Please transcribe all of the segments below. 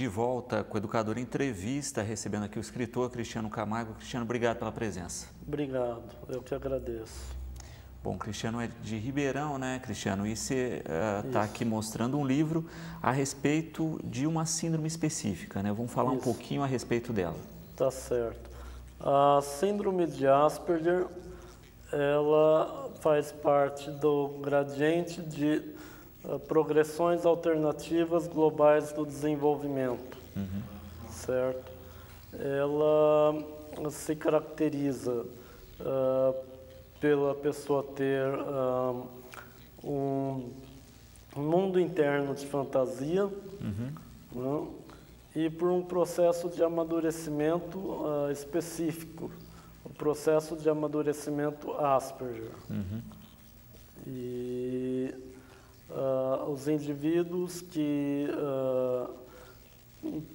De volta com o Educador Entrevista, recebendo aqui o escritor Cristiano Camargo. Cristiano, obrigado pela presença. Obrigado, eu que agradeço. Bom, Cristiano é de Ribeirão, né, Cristiano? E você está aqui mostrando um livro a respeito de uma síndrome específica, né? Vamos falar um pouquinho a respeito dela. Tá certo. A síndrome de Asperger, ela faz parte do gradiente de progressões alternativas globais do desenvolvimento, certo? Ela se caracteriza pela pessoa ter um mundo interno de fantasia, né? E por um processo de amadurecimento específico, o processo de amadurecimento Asperger. E os indivíduos que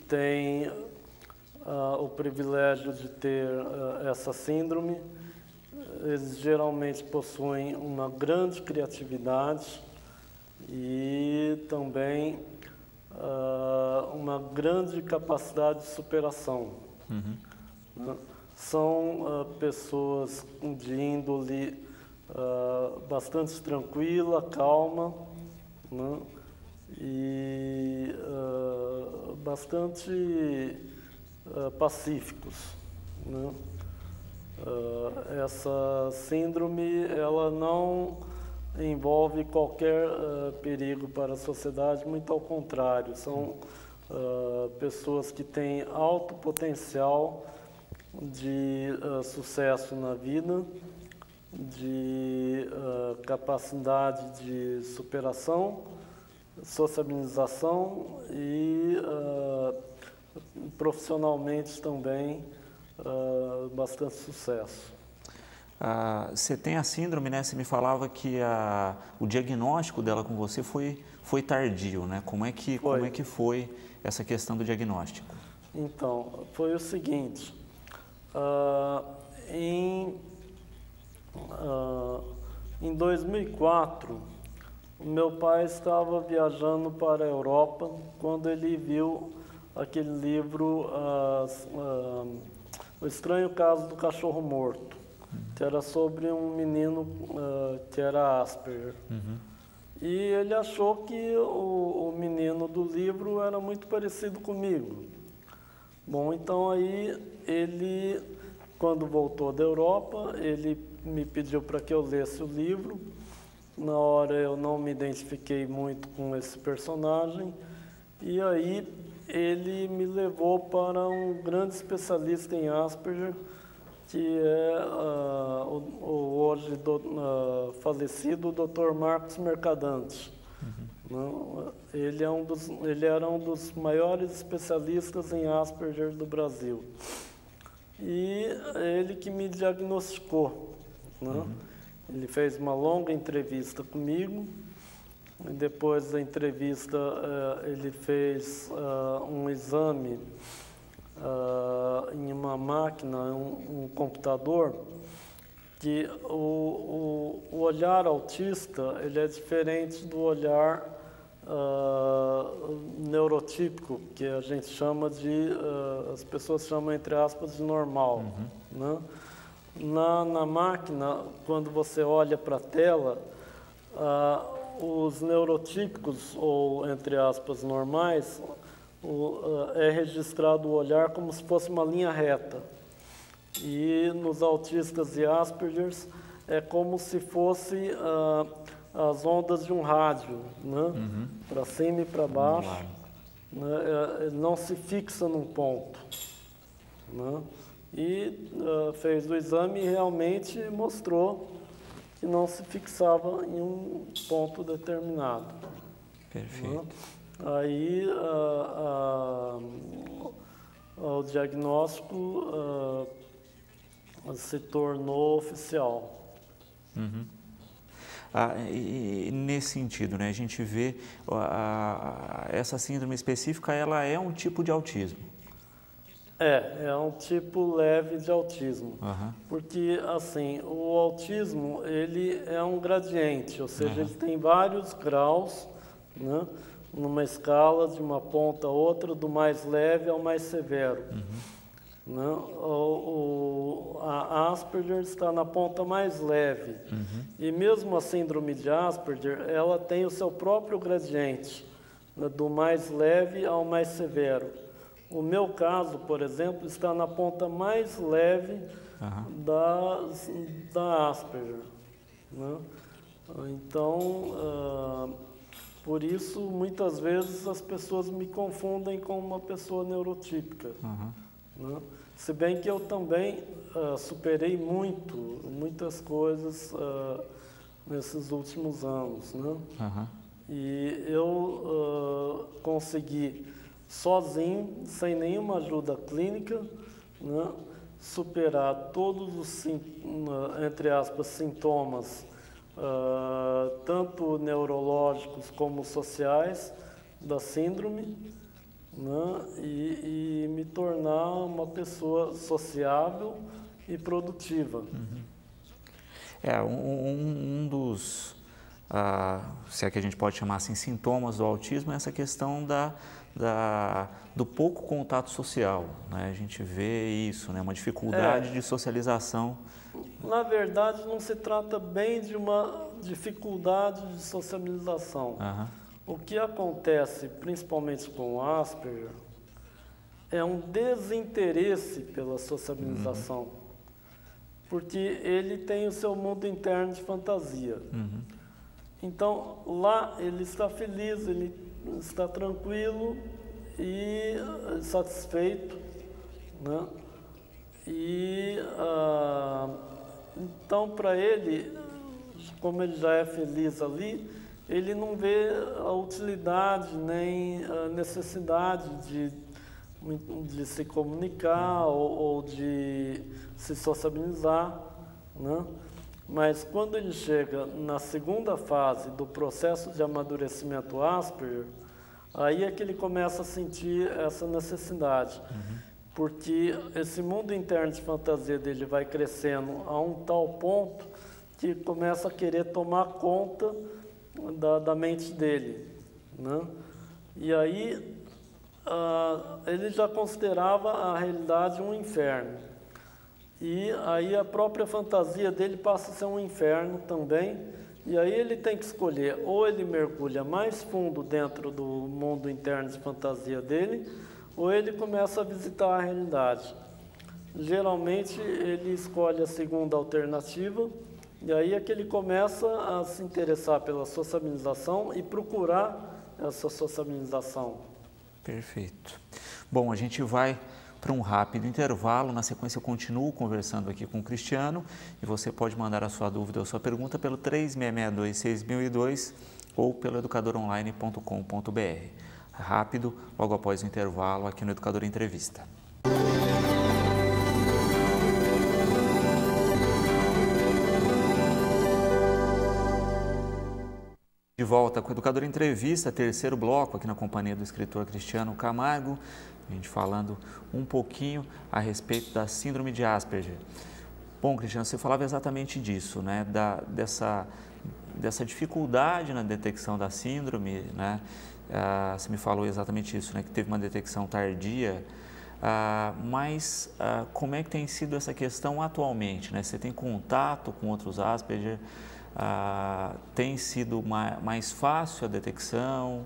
têm o privilégio de ter essa síndrome, eles geralmente possuem uma grande criatividade e também uma grande capacidade de superação. São pessoas de índole bastante tranquila, calma, né? E bastante pacíficos, né? Essa síndrome, ela não envolve qualquer perigo para a sociedade, muito ao contrário, são pessoas que têm alto potencial de sucesso na vida, de capacidade de superação, sociabilização e profissionalmente também bastante sucesso. Você tem a síndrome, né? Você me falava que o diagnóstico dela com você foi tardio, né? Como é que foi essa questão do diagnóstico? Então, foi o seguinte, em 2004, o meu pai estava viajando para a Europa quando ele viu aquele livro, O Estranho Caso do Cachorro Morto, que era sobre um menino que era Asperger. E ele achou que o menino do livro era muito parecido comigo. Bom, então aí ele, quando voltou da Europa, ele me pediu para que eu lesse o livro. Na hora eu não me identifiquei muito com esse personagem, e aí ele me levou para um grande especialista em Asperger, que é o hoje falecido Dr. Marcos Mercadante. Ele era um dos maiores especialistas em Asperger do Brasil. E ele que me diagnosticou, né? Ele fez uma longa entrevista comigo, e depois da entrevista ele fez um exame em uma máquina, um computador, que o olhar autista ele é diferente do olhar neurotípico, que a gente chama de, as pessoas chamam entre aspas de normal, né? Na máquina, quando você olha para a tela, os neurotípicos, ou entre aspas normais, é registrado o olhar como se fosse uma linha reta. E nos autistas e Aspergers é como se fosse as ondas de um rádio, né? Para cima e para baixo, né? Não se fixa num ponto, né? E fez o exame e realmente mostrou que não se fixava em um ponto determinado. Perfeito. Aí o diagnóstico se tornou oficial. E nesse sentido, né, a gente vê essa síndrome específica, ela é um tipo de autismo. É um tipo leve de autismo, porque assim, o autismo ele é um gradiente, ou seja, ele tem vários graus, né? numa escala de uma ponta a outra, do mais leve ao mais severo. Né? A Asperger está na ponta mais leve. E mesmo a síndrome de Asperger, ela tem o seu próprio gradiente, né, do mais leve ao mais severo. O meu caso, por exemplo, está na ponta mais leve da Asperger. Né? Então, por isso, muitas vezes as pessoas me confundem com uma pessoa neurotípica. Né? Se bem que eu também superei muitas coisas nesses últimos anos. Né? E eu consegui, sozinho, sem nenhuma ajuda clínica, né, superar todos os, entre aspas, sintomas, tanto neurológicos como sociais, da síndrome, né, e me tornar uma pessoa sociável e produtiva. Um dos, se é que a gente pode chamar assim, sintomas do autismo é essa questão do pouco contato social, né? A gente vê isso, né? Uma dificuldade de socialização. Na verdade, não se trata bem de uma dificuldade de socialização. O que acontece, principalmente com o Asperger, é um desinteresse pela socialização, porque ele tem o seu mundo interno de fantasia. Então, lá ele está feliz, ele está tranquilo e satisfeito, né? E então, para ele, como ele já é feliz ali, ele não vê a utilidade nem a necessidade de se comunicar ou de se sociabilizar, né? Mas quando ele chega na segunda fase do processo de amadurecimento Asperger, aí é que ele começa a sentir essa necessidade. Porque esse mundo interno de fantasia dele vai crescendo a um tal ponto que começa a querer tomar conta da mente dele, né? E aí ele já considerava a realidade um inferno. E aí a própria fantasia dele passa a ser um inferno também. E aí ele tem que escolher, ou ele mergulha mais fundo dentro do mundo interno de fantasia dele, ou ele começa a visitar a realidade. Geralmente ele escolhe a segunda alternativa, e aí é que ele começa a se interessar pela sociabilização e procurar essa sociabilização. Perfeito. Bom, a gente vai para um rápido intervalo. Na sequência, eu continuo conversando aqui com o Cristiano e você pode mandar a sua dúvida ou sua pergunta pelo 3662-6002 ou pelo educadoronline.com.br. Rápido, logo após o intervalo, aqui no Educador Entrevista. De volta com o Educador Entrevista, terceiro bloco, aqui na companhia do escritor Cristiano Camargo, a gente falando um pouquinho a respeito da síndrome de Asperger. Bom, Cristiano, você falava exatamente disso, né? Dessa dificuldade na detecção da síndrome, né? Você me falou exatamente isso, né? Que teve uma detecção tardia, mas como é que tem sido essa questão atualmente, né? Você tem contato com outros Asperger? Tem sido mais fácil a detecção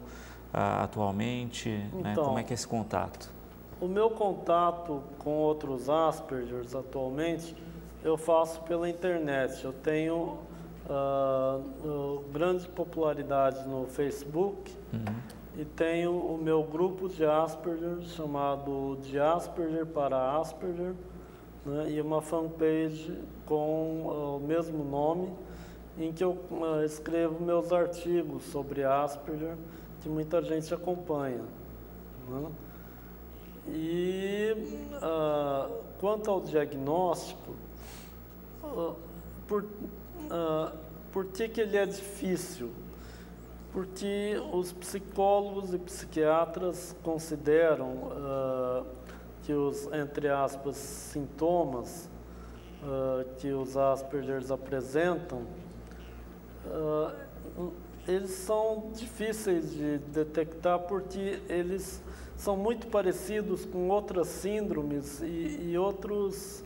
atualmente? Então, né? Como é que é esse contato? O meu contato com outros Aspergers atualmente eu faço pela internet. Eu tenho grande popularidade no Facebook e tenho o meu grupo de Asperger chamado de Asperger para Asperger, né? E uma fanpage com o mesmo nome, em que eu escrevo meus artigos sobre Asperger, que muita gente acompanha, né? E quanto ao diagnóstico, por que ele é difícil? Porque os psicólogos e psiquiatras consideram que os, entre aspas, sintomas que os Aspergers apresentam eles são difíceis de detectar porque eles são muito parecidos com outras síndromes e outras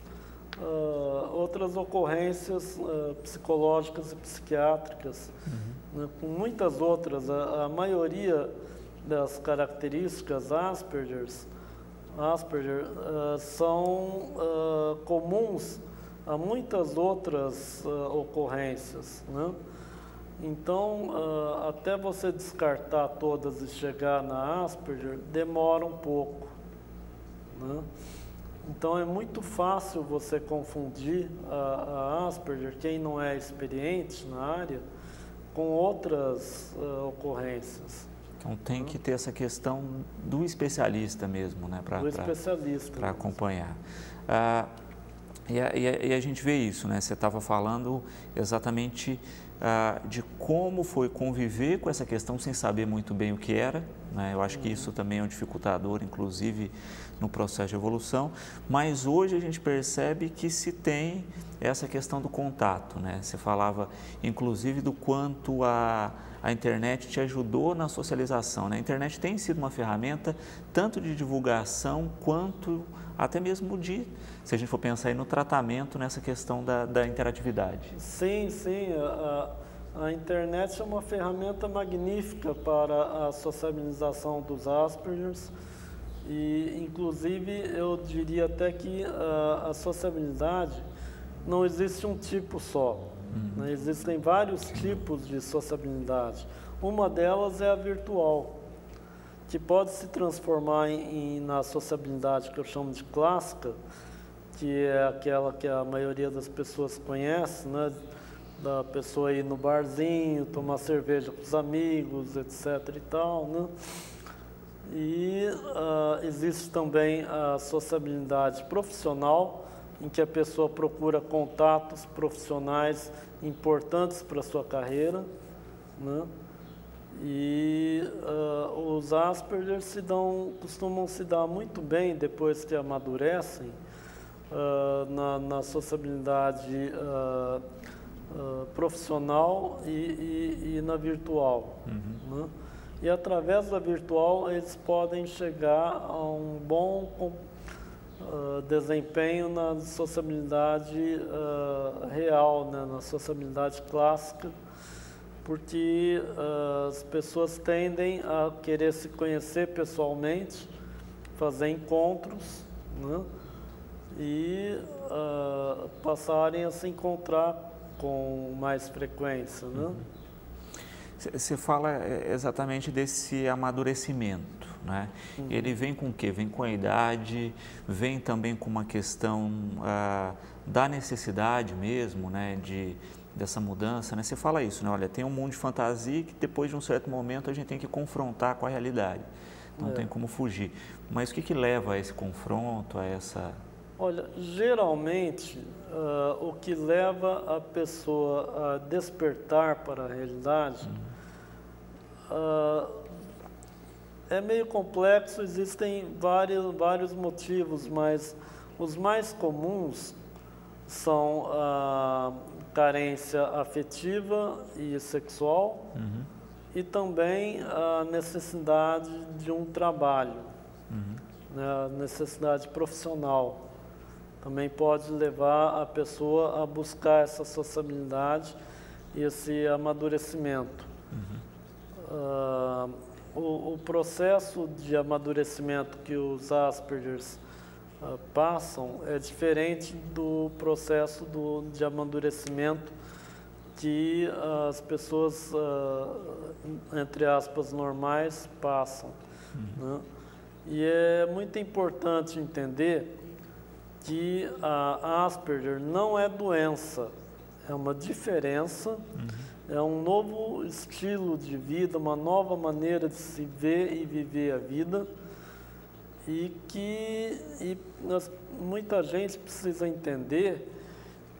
ocorrências psicológicas e psiquiátricas, né, com muitas outras. A maioria das características Asperger são comuns a muitas outras ocorrências, né? Então, até você descartar todas e chegar na Asperger, demora um pouco, né? Então, é muito fácil você confundir a Asperger, quem não é experiente na área, com outras ocorrências. Então, tem que ter essa questão do especialista mesmo, né? Para acompanhar. E a gente vê isso, né? Você estava falando exatamente de como foi conviver com essa questão sem saber muito bem o que era, né? Eu acho que isso também é um dificultador, inclusive no processo de evolução, mas hoje a gente percebe que se tem essa questão do contato, né? Você falava, inclusive, do quanto a internet te ajudou na socialização, né? A internet tem sido uma ferramenta tanto de divulgação quanto até mesmo se a gente for pensar aí no tratamento nessa questão da interatividade. Sim, sim. A internet é uma ferramenta magnífica para a sociabilização dos Aspergers e, inclusive, eu diria até que a sociabilidade não existe um tipo só, né? Existem vários tipos de sociabilidade. Uma delas é a virtual, que pode se transformar na sociabilidade que eu chamo de clássica, que é aquela que a maioria das pessoas conhece, né? Da pessoa ir no barzinho, tomar cerveja com os amigos, etc. e tal, né? E existe também a sociabilidade profissional, em que a pessoa procura contatos profissionais importantes para a sua carreira, né? E os Asperger costumam se dar muito bem depois que amadurecem na sociabilidade profissional e na virtual, né? E através da virtual eles podem chegar a um bom desempenho na sociabilidade real, né? Na sociabilidade clássica, porque as pessoas tendem a querer se conhecer pessoalmente, fazer encontros, né? E passarem a se encontrar com mais frequência, né? Você fala exatamente desse amadurecimento, né? Ele vem com o quê? Vem com a idade, vem também com uma questão da necessidade mesmo, né? Dessa mudança, né? Você fala isso, né? Olha, tem um mundo de fantasia que depois de um certo momento a gente tem que confrontar com a realidade, não tem como fugir. Mas o que leva a esse confronto, a essa... Olha, geralmente o que leva a pessoa a despertar para a realidade é meio complexo, existem vários motivos, mas os mais comuns são a carência afetiva e sexual e também a necessidade de um trabalho, né, a necessidade profissional. Também pode levar a pessoa a buscar essa sociabilidade e esse amadurecimento. O processo de amadurecimento que os Aspergers passam é diferente do processo de amadurecimento que as pessoas, entre aspas, normais passam, né? E é muito importante entender que a Asperger não é doença, é uma diferença, é um novo estilo de vida, uma nova maneira de se ver e viver a vida, muita gente precisa entender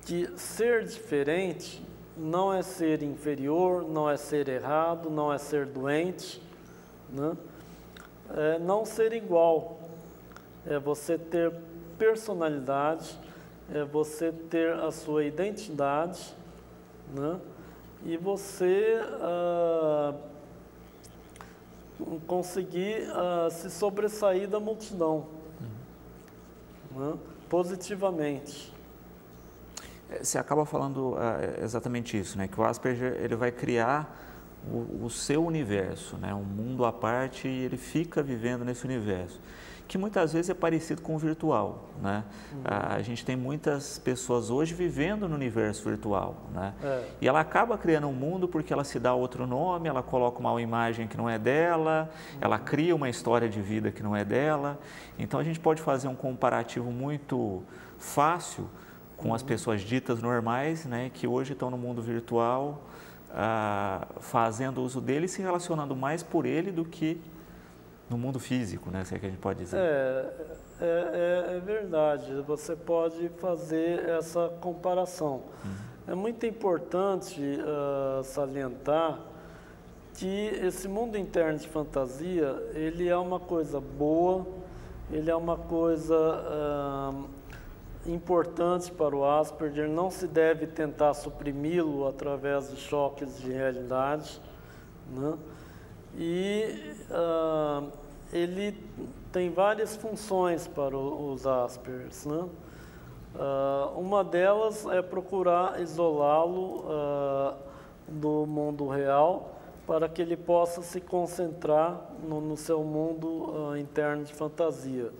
que ser diferente não é ser inferior, não é ser errado, não é ser doente, né? É não ser igual, é você ter personalidade, é você ter a sua identidade, né? e você conseguir se sobressair da multidão, né? Positivamente. Você acaba falando exatamente isso, né? Que o Asperger ele vai criar o seu universo, né? Um mundo à parte, e ele fica vivendo nesse universo, que muitas vezes é parecido com o virtual, né? A gente tem muitas pessoas hoje vivendo no universo virtual, né? E ela acaba criando um mundo porque ela se dá outro nome, ela coloca uma imagem que não é dela, ela cria uma história de vida que não é dela. Então a gente pode fazer um comparativo muito fácil com as pessoas ditas normais, né? Que hoje estão no mundo virtual, fazendo uso dele e se relacionando mais por ele do que no mundo físico, né? Se é que a gente pode dizer. É verdade, você pode fazer essa comparação. É muito importante salientar que esse mundo interno de fantasia, ele é uma coisa boa, ele é uma coisa importante para o Asperger, não se deve tentar suprimi-lo através de choques de realidade, né? E ele tem várias funções para os Aspergers, né? Uma delas é procurar isolá-lo do mundo real para que ele possa se concentrar no seu mundo interno de fantasia.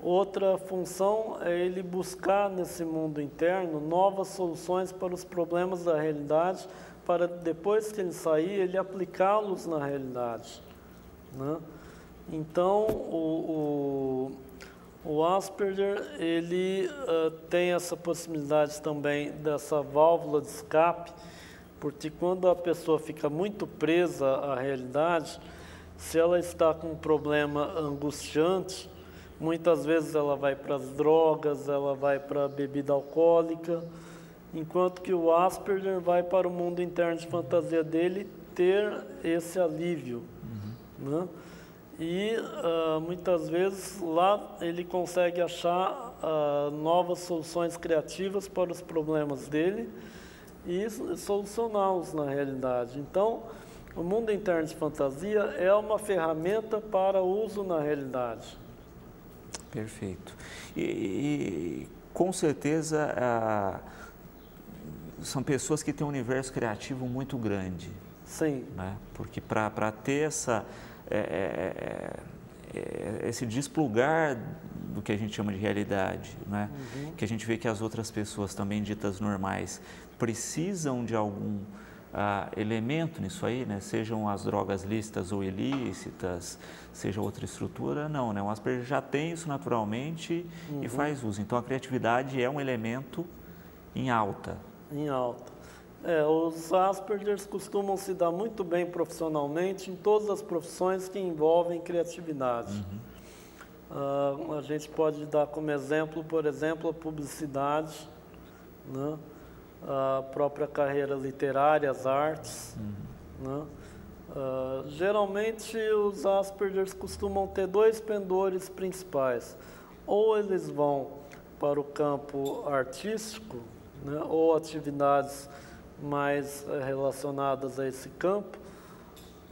Outra função é ele buscar nesse mundo interno novas soluções para os problemas da realidade, para depois que ele sair, ele aplicá-los na realidade, né? Então, o Asperger, ele tem essa possibilidade também dessa válvula de escape, porque quando a pessoa fica muito presa à realidade, se ela está com um problema angustiante, muitas vezes ela vai para as drogas, ela vai para a bebida alcoólica, enquanto que o Asperger vai para o mundo interno de fantasia dele ter esse alívio, né? E muitas vezes lá ele consegue achar novas soluções criativas para os problemas dele e solucioná-los na realidade. Então, o mundo interno de fantasia é uma ferramenta para uso na realidade. Perfeito. E com certeza são pessoas que têm um universo criativo muito grande. Sim. Né? Porque para ter esse desplugar do que a gente chama de realidade, né? Que a gente vê que as outras pessoas também ditas normais precisam de algum elemento nisso aí, né? Sejam as drogas lícitas ou ilícitas, seja outra estrutura, não, né? O Asperger já tem isso naturalmente e faz uso. Então a criatividade é um elemento em alta. Em alta. Os Aspergers costumam se dar muito bem profissionalmente em todas as profissões que envolvem criatividade. A gente pode dar como exemplo, por exemplo, a publicidade, né? A própria carreira literária, as artes, né? Geralmente os Aspergers costumam ter dois pendores principais. Ou eles vão para o campo artístico, né? Ou atividades mais relacionadas a esse campo,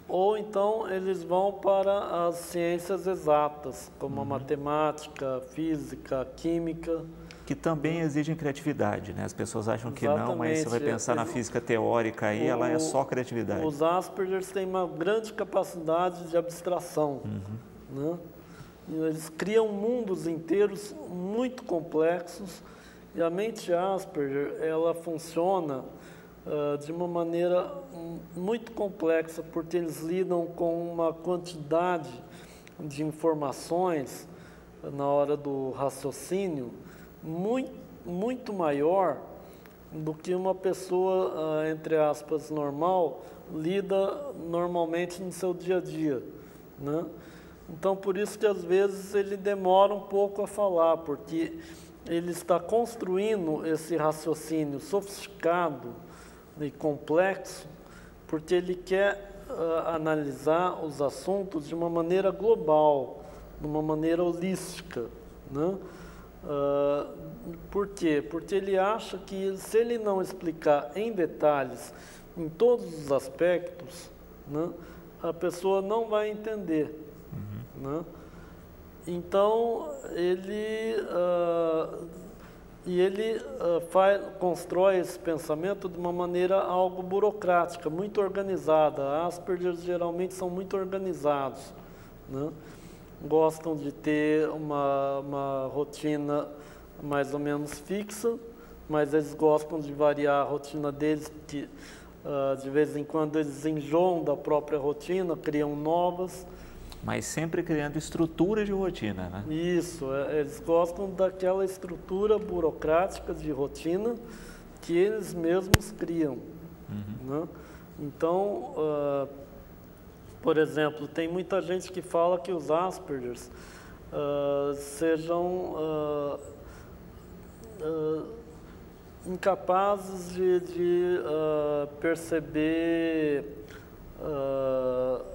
ou então eles vão para as ciências exatas, como a matemática, física, química. Que também exigem criatividade, né? As pessoas acham que Exatamente. não, mas você vai pensar na física teórica aí, ela é só criatividade. Os Aspergers têm uma grande capacidade de abstração, né? Eles criam mundos inteiros muito complexos, e a mente Asperger, ela funciona de uma maneira muito complexa, porque eles lidam com uma quantidade de informações na hora do raciocínio muito maior do que uma pessoa, entre aspas, normal, lida normalmente no seu dia a dia, né? Então, por isso que às vezes ele demora um pouco a falar, porque ele está construindo esse raciocínio sofisticado e complexo, porque ele quer analisar os assuntos de uma maneira global, de uma maneira holística, né? Por quê? Porque ele acha que se ele não explicar em detalhes em todos os aspectos, né, a pessoa não vai entender. Né? Então, constrói esse pensamento de uma maneira algo burocrática, muito organizada. Asperger geralmente são muito organizados, né? Gostam de ter uma rotina mais ou menos fixa, mas eles gostam de variar a rotina deles, porque de vez em quando eles enjoam da própria rotina, criam novas. Mas sempre criando estrutura de rotina, né? Isso, eles gostam daquela estrutura burocrática de rotina que eles mesmos criam. Né? Então, por exemplo, tem muita gente que fala que os Aspergers sejam incapazes de perceber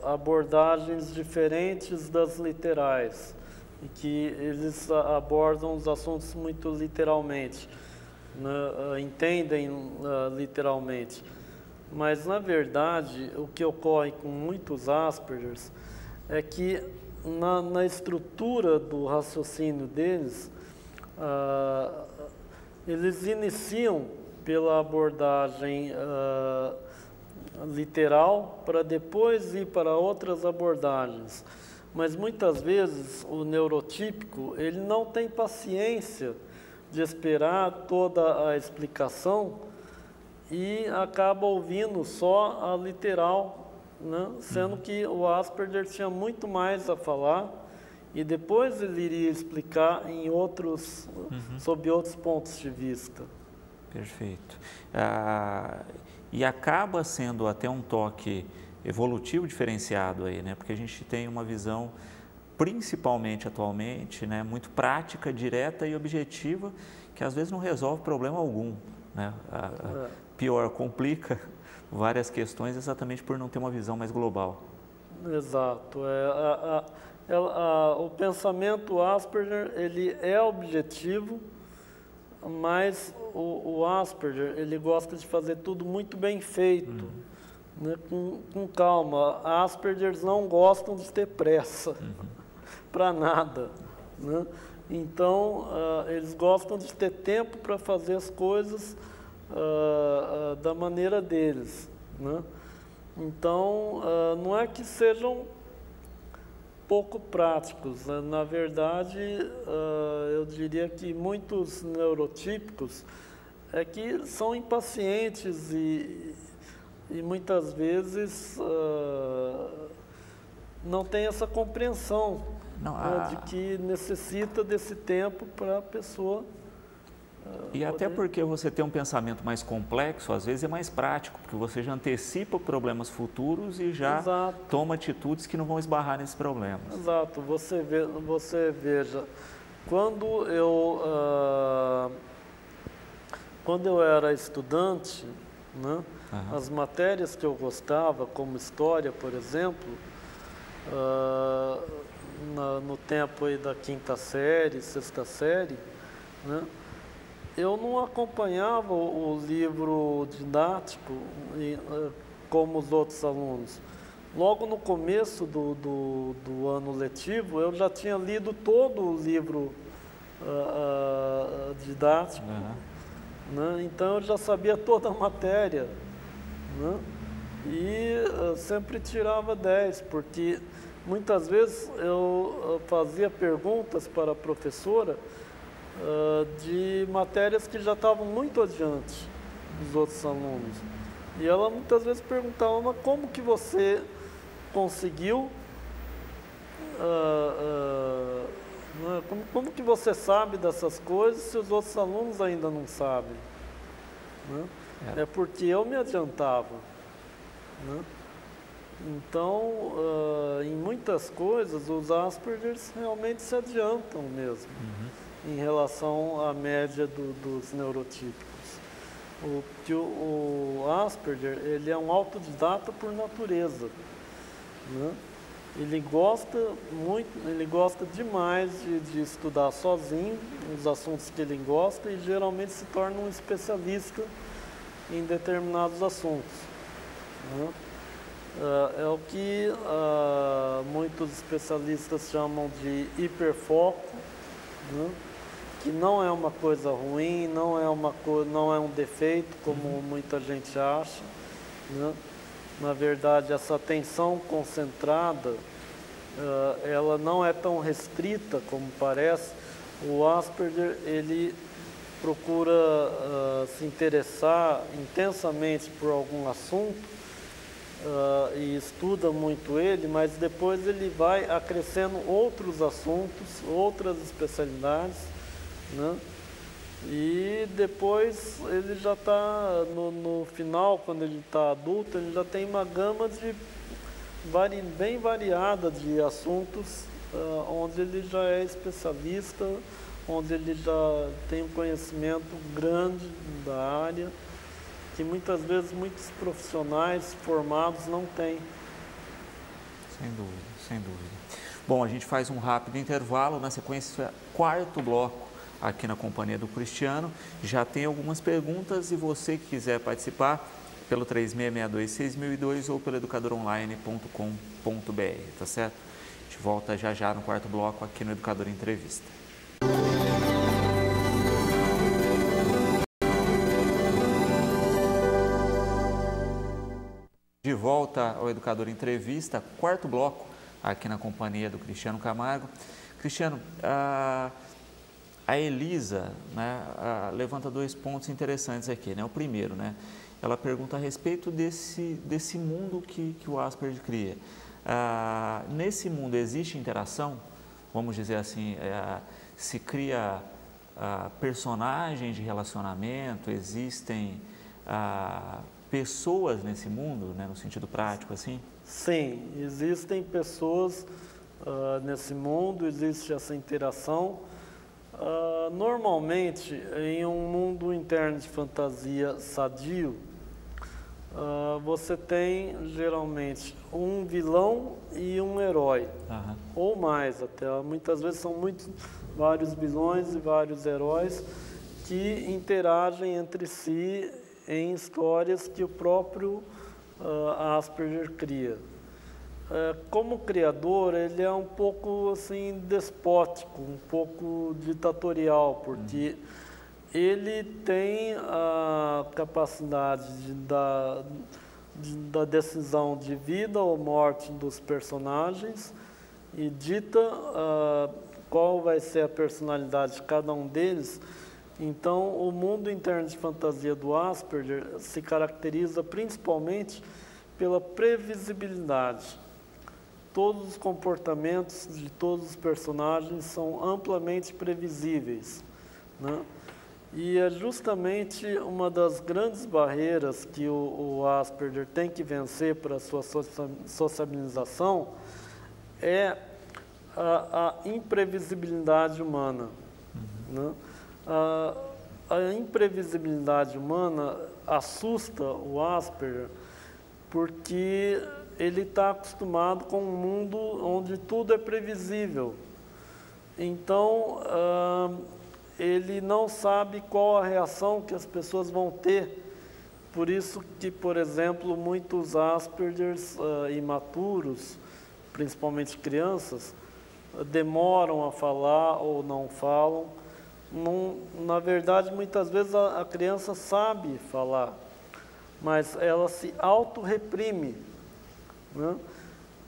abordagens diferentes das literais, e que eles abordam os assuntos muito literalmente, né? Entendem literalmente. Mas, na verdade, o que ocorre com muitos Aspergers é que na estrutura do raciocínio deles, eles iniciam pela abordagem literal para depois ir para outras abordagens. Mas muitas vezes o neurotípico ele não tem paciência de esperar toda a explicação e acaba ouvindo só a literal, né? Sendo que o Asperger tinha muito mais a falar e depois ele iria explicar em outros, sob outros pontos de vista. Perfeito. E acaba sendo até um toque evolutivo diferenciado aí, né? Porque a gente tem uma visão, principalmente atualmente, né, muito prática, direta e objetiva, que às vezes não resolve problema algum, né? Pior, complica várias questões exatamente por não ter uma visão mais global. Exato. O pensamento Asperger ele é objetivo, mas o Asperger ele gosta de fazer tudo muito bem feito, né, com calma. Aspergers não gostam de ter pressa para nada, né? Então eles gostam de ter tempo para fazer as coisas da maneira deles, né? Então não é que sejam pouco práticos, né? Na verdade, eu diria que muitos neurotípicos é que são impacientes e muitas vezes não tem essa compreensão de que necessita desse tempo para a pessoa. E até porque você tem um pensamento mais complexo, às vezes é mais prático, porque você já antecipa problemas futuros e já toma atitudes que não vão esbarrar nesses problemas. Exato. Você veja, quando eu era estudante, né, as matérias que eu gostava, como história, por exemplo, no tempo aí da 5ª série, 6ª série, né, eu não acompanhava o livro didático como os outros alunos. Logo no começo do ano letivo, eu já tinha lido todo o livro didático, né? Então eu já sabia toda a matéria, né? E sempre tirava 10, porque muitas vezes eu fazia perguntas para a professora de matérias que já estavam muito adiante dos outros alunos. E ela muitas vezes perguntava, mas como que você conseguiu, como que você sabe dessas coisas se os outros alunos ainda não sabem? Né? É porque eu me adiantava. Né? Então, em muitas coisas, os Aspergers realmente se adiantam mesmo, em relação à média dos neurotípicos. O Asperger, ele é um autodidata por natureza, né? Ele gosta demais de estudar sozinho os assuntos que ele gosta e geralmente se torna um especialista em determinados assuntos. né? É o que muitos especialistas chamam de hiperfoco, né? Que não é uma coisa ruim, não é um defeito, como muita gente acha, né? Na verdade, essa atenção concentrada, ela não é tão restrita como parece. O Asperger, ele procura se interessar intensamente por algum assunto e estuda muito ele, mas depois ele vai acrescendo outros assuntos, outras especialidades, né? E depois ele já está, no final, quando ele está adulto, ele já tem uma gama bem variada de assuntos, onde ele já é especialista, onde ele já tem um conhecimento grande da área, que muitas vezes muitos profissionais formados não têm. Sem dúvida, sem dúvida. Bom, a gente faz um rápido intervalo, na sequência, quarto bloco aqui na companhia do Cristiano. Já tem algumas perguntas e você que quiser participar, pelo 3662-6002 ou pelo educadoronline.com.br, tá certo? A gente volta já já no quarto bloco aqui no Educador Entrevista. De volta ao Educador Entrevista, quarto bloco aqui na companhia do Cristiano Camargo. Cristiano, a Elisa, né, levanta dois pontos interessantes aqui, né? O primeiro, né, ela pergunta a respeito desse mundo que o Asperger cria. Nesse mundo existe interação? Vamos dizer assim, se cria personagens de relacionamento, existem pessoas nesse mundo, né, no sentido prático, assim? Sim, existem pessoas nesse mundo, existe essa interação. Normalmente, em um mundo interno de fantasia sadio, você tem geralmente um vilão e um herói, ou mais até. Muitas vezes são vários vilões e vários heróis que interagem entre si em histórias que o próprio Asperger cria. Como criador, ele é um pouco assim despótico, um pouco ditatorial, porque ele tem a capacidade da decisão de vida ou morte dos personagens e dita qual vai ser a personalidade de cada um deles. Então, o mundo interno de fantasia do Asperger se caracteriza principalmente pela previsibilidade. Todos os comportamentos de todos os personagens são amplamente previsíveis, né? E é justamente uma das grandes barreiras que o Asperger tem que vencer para a sua sociabilização é a imprevisibilidade humana, né? A imprevisibilidade humana assusta o Asperger porque ele está acostumado com um mundo onde tudo é previsível. Então, ele não sabe qual a reação que as pessoas vão ter. Por isso que, por exemplo, muitos Aspergers imaturos, principalmente crianças, demoram a falar ou não falam. Na verdade, muitas vezes a criança sabe falar, mas ela se auto-reprime, né?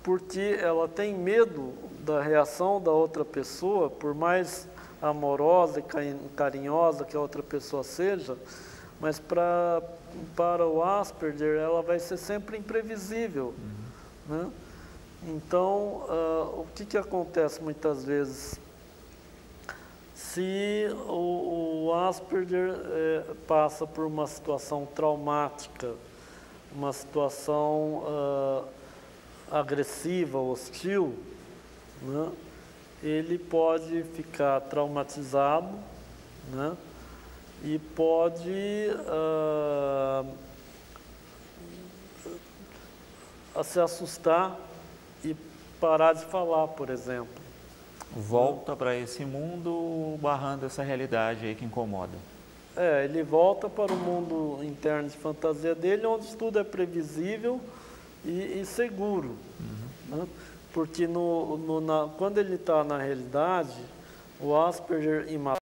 Porque ela tem medo da reação da outra pessoa, por mais amorosa e carinhosa que a outra pessoa seja, mas para o Asperger ela vai ser sempre imprevisível, né? Então, o que acontece muitas vezes? Se o Asperger passa por uma situação traumática, uma situação agressiva, hostil, né, ele pode ficar traumatizado, né, e pode se assustar e parar de falar, por exemplo. Volta para esse mundo barrando essa realidade aí que incomoda. Ele volta para o mundo interno de fantasia dele, onde tudo é previsível e seguro. Né? Porque quando ele está na realidade, o Asperger imagina